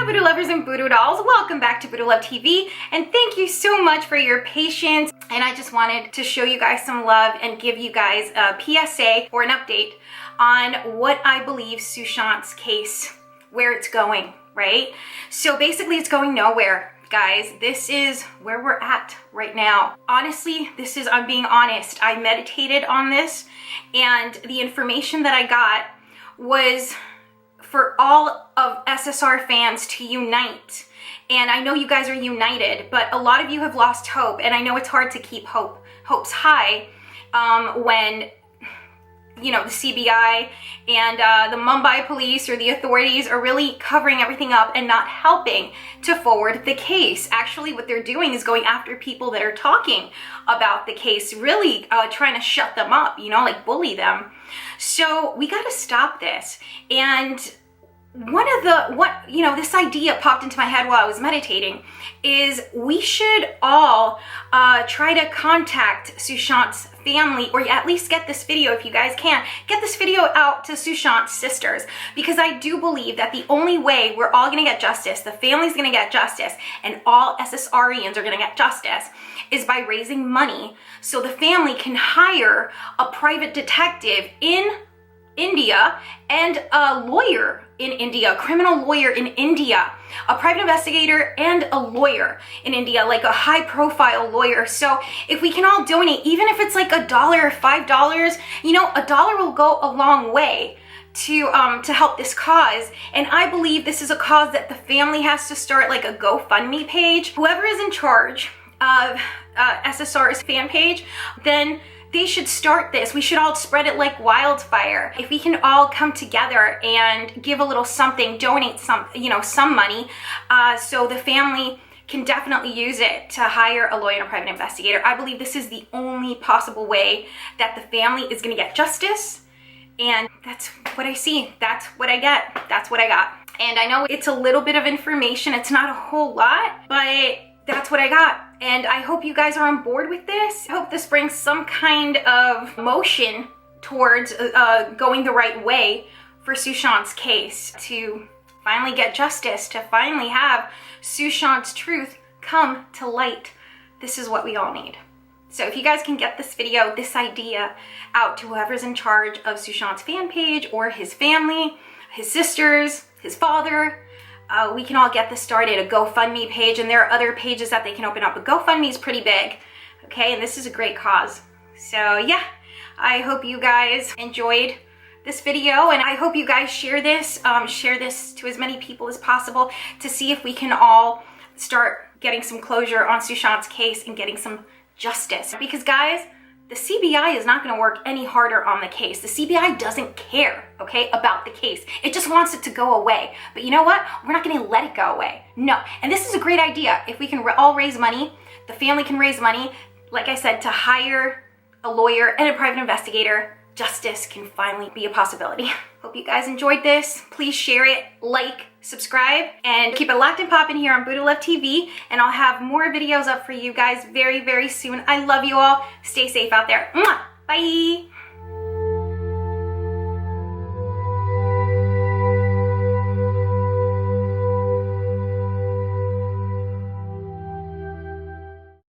Voodoo lovers and voodoo dolls, welcome back to Voodoo Love TV, and thank you so much for your patience. And I just wanted to show you guys some love and give you guys a PSA or an update on what I believe Sushant's case, where it's going, right? So basically it's going nowhere, guys. This is where we're at right now. Honestly, I'm being honest. I meditated on this, and the information that I got was for all of SSR fans to unite. And I know you guys are united, but a lot of you have lost hope, and I know it's hard to keep hopes high when, you know, the CBI and the Mumbai police or the authorities are really covering everything up and not helping to forward the case. Actually, what they're doing is going after people that are talking about the case, really trying to shut them up, you know, like bully them. So we got to stop this. And this idea popped into my head while I was meditating is we should all try to contact Sushant's family, or at least get this video, if you guys can, get this video out to Sushant's sisters, because I do believe that the only way we're all gonna get justice, the family's gonna get justice, and all SSRians are gonna get justice, is by raising money so the family can hire a private detective in India and a lawyer in India, a criminal lawyer in India, a private investigator and a lawyer in India, like a high profile lawyer. So if we can all donate, even if it's like $1 or $5, you know, $1 will go a long way to help this cause. And I believe this is a cause that the family has to start, like a GoFundMe page. Whoever is in charge of SSR's fan page, then they should start this. We should all spread it like wildfire. If we can all come together and give a little something, donate some money, so the family can definitely use it to hire a lawyer and a private investigator. I believe this is the only possible way that the family is gonna get justice. And that's what I see. That's what I get. That's what I got. And I know it's a little bit of information. It's not a whole lot, but that's what I got. And I hope you guys are on board with this. I hope this brings some kind of motion towards going the right way for Sushant's case, to finally get justice, to finally have Sushant's truth come to light. This is what we all need. So if you guys can get this video, this idea out to whoever's in charge of Sushant's fan page, or his family, his sisters, his father, we can all get this started, a GoFundMe page, and there are other pages that they can open up, but GoFundMe is pretty big, okay? And this is a great cause. So yeah, I hope you guys enjoyed this video, and I hope you guys share this to as many people as possible, to see if we can all start getting some closure on Sushant's case and getting some justice. Because guys, the CBI is not going to work any harder on the case. The CBI doesn't care, okay, about the case. It just wants it to go away. But you know what? We're not going to let it go away. No. And this is a great idea. If we can all raise money, the family can raise money, like I said, to hire a lawyer and a private investigator, justice can finally be a possibility. Hope you guys enjoyed this. Please share it, like, subscribe, and keep it locked and poppin' here on Voodoo Love TV, and I'll have more videos up for you guys very, very soon. I love you all. Stay safe out there. Mwah! Bye!